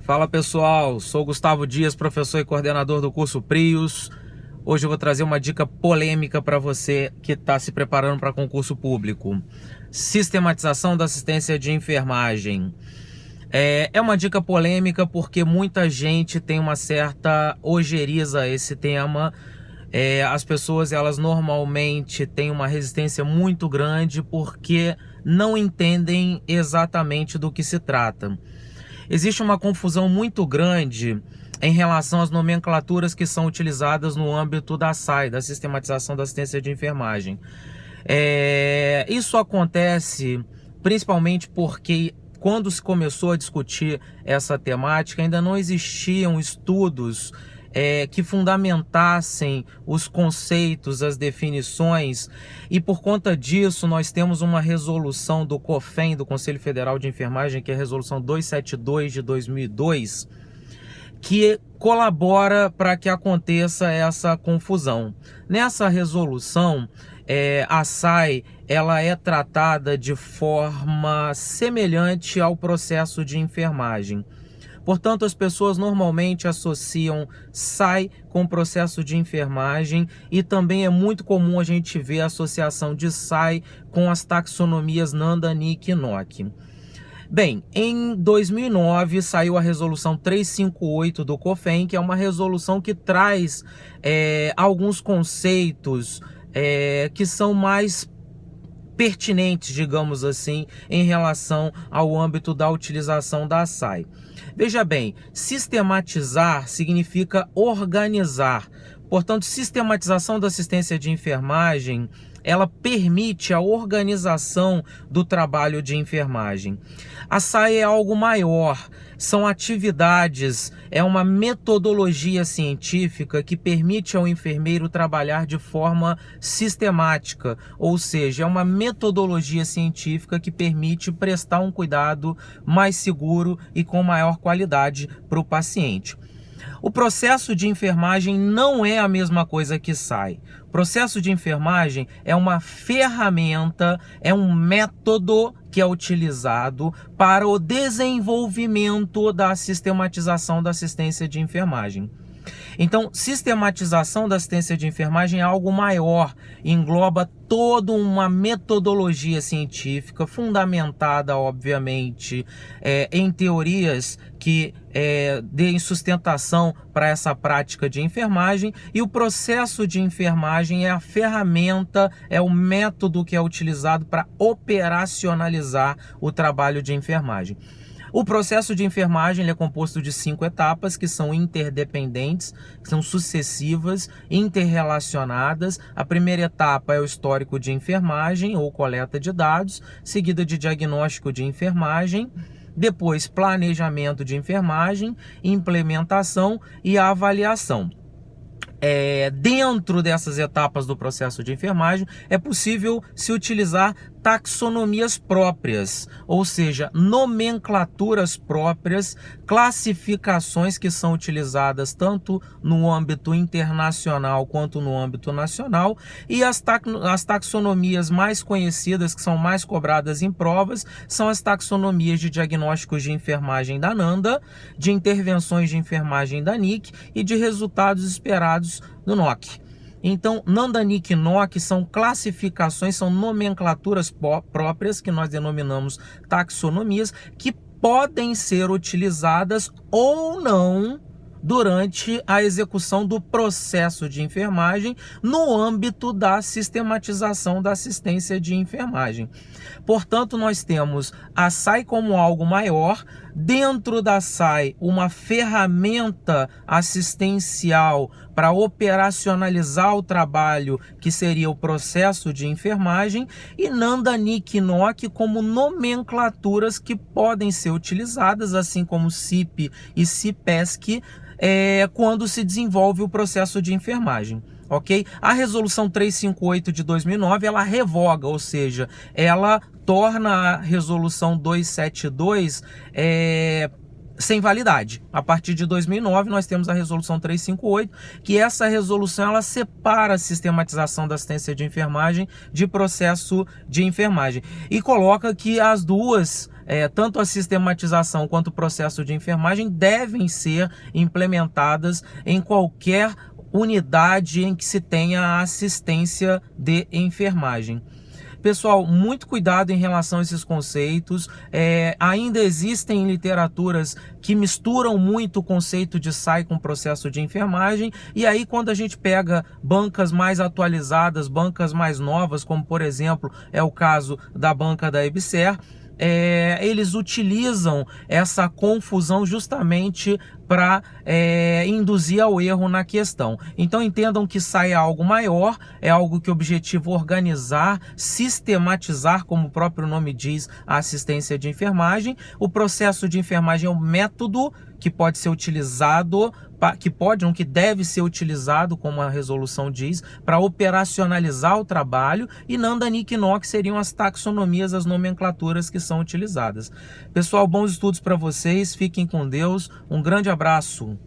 Fala pessoal, sou Gustavo Dias, professor e coordenador do curso Prius. Hoje eu vou trazer uma dica polêmica para você que está se preparando para concurso público. Sistematização da assistência de enfermagem. É uma dica polêmica porque muita gente tem uma certa ojeriza a esse tema. As pessoas elas normalmente têm uma resistência muito grande porque não entendem exatamente do que se trata. Existe uma confusão muito grande em relação às nomenclaturas que são utilizadas no âmbito da SAI, da Sistematização da Assistência de Enfermagem. Isso acontece principalmente porque quando se começou a discutir essa temática, ainda não existiam estudos que fundamentassem os conceitos, as definições, e por conta disso nós temos uma resolução do COFEN, do Conselho Federal de Enfermagem, que é a resolução 272 de 2002, que colabora para que aconteça essa confusão. Nessa resolução, a SAI ela é tratada de forma semelhante ao processo de enfermagem. Portanto, as pessoas normalmente associam SAI com processo de enfermagem e também é muito comum a gente ver a associação de SAI com as taxonomias Nanda, Nick e NOC. Bem, em 2009 saiu a resolução 358 do COFEN, que é uma resolução que traz alguns conceitos que são mais pertinentes, digamos assim, em relação ao âmbito da utilização da SAI. Veja bem, sistematizar significa organizar. Portanto, sistematização da assistência de enfermagem, ela permite a organização do trabalho de enfermagem. A SAI é algo maior, são atividades, é uma metodologia científica que permite ao enfermeiro trabalhar de forma sistemática, ou seja, é uma metodologia científica que permite prestar um cuidado mais seguro e com maior qualidade para o paciente. O processo de enfermagem não é a mesma coisa que SAI. O processo de enfermagem é uma ferramenta, é um método que é utilizado para o desenvolvimento da sistematização da assistência de enfermagem. Então, sistematização da assistência de enfermagem é algo maior, engloba toda uma metodologia científica fundamentada, obviamente, em teorias que deem sustentação para essa prática de enfermagem, e o processo de enfermagem é a ferramenta, é o método que é utilizado para operacionalizar o trabalho de enfermagem. O processo de enfermagem é composto de 5 etapas que são interdependentes, que são sucessivas, interrelacionadas. A primeira etapa é o histórico de enfermagem ou coleta de dados, seguida de diagnóstico de enfermagem, depois planejamento de enfermagem, implementação e avaliação. Dentro dessas etapas do processo de enfermagem é possível se utilizar taxonomias próprias, ou seja, nomenclaturas próprias, classificações que são utilizadas tanto no âmbito internacional quanto no âmbito nacional, e as taxonomias mais conhecidas, que são mais cobradas em provas, são as taxonomias de diagnósticos de enfermagem da Nanda, de intervenções de enfermagem da NIC e de resultados esperados do NOC. Então, Nanda, Nick e NOC são classificações, são nomenclaturas próprias que nós denominamos taxonomias, que podem ser utilizadas ou não durante a execução do processo de enfermagem no âmbito da sistematização da assistência de enfermagem. Portanto, nós temos a SAI como algo maior, dentro da SAI uma ferramenta assistencial para operacionalizar o trabalho que seria o processo de enfermagem, e Nanda, Nick e NOC como nomenclaturas que podem ser utilizadas, assim como CIP e CIPESC, quando se desenvolve o processo de enfermagem. Ok? A resolução 358 de 2009, ela revoga, ou seja, ela torna a resolução 272 sem validade. A partir de 2009 nós temos a resolução 358, que essa resolução ela separa a sistematização da assistência de enfermagem de processo de enfermagem e coloca que as duas tanto a sistematização quanto o processo de enfermagem devem ser implementadas em qualquer unidade em que se tenha assistência de enfermagem. Pessoal, muito cuidado em relação a esses conceitos. Ainda existem literaturas que misturam muito o conceito de SAI com o processo de enfermagem, e aí quando a gente pega bancas mais atualizadas, bancas mais novas, como por exemplo é o caso da banca da EBSER, eles utilizam essa confusão justamente para induzir ao erro na questão. Então entendam que SAI é algo maior, é algo que objetiva organizar, sistematizar, como o próprio nome diz, a assistência de enfermagem. O processo de enfermagem é um método que pode ser utilizado, que deve ser utilizado, como a resolução diz, para operacionalizar o trabalho, e Nanda, Nick e Nock seriam as taxonomias, as nomenclaturas que são utilizadas. Pessoal, bons estudos para vocês, fiquem com Deus, um grande abraço.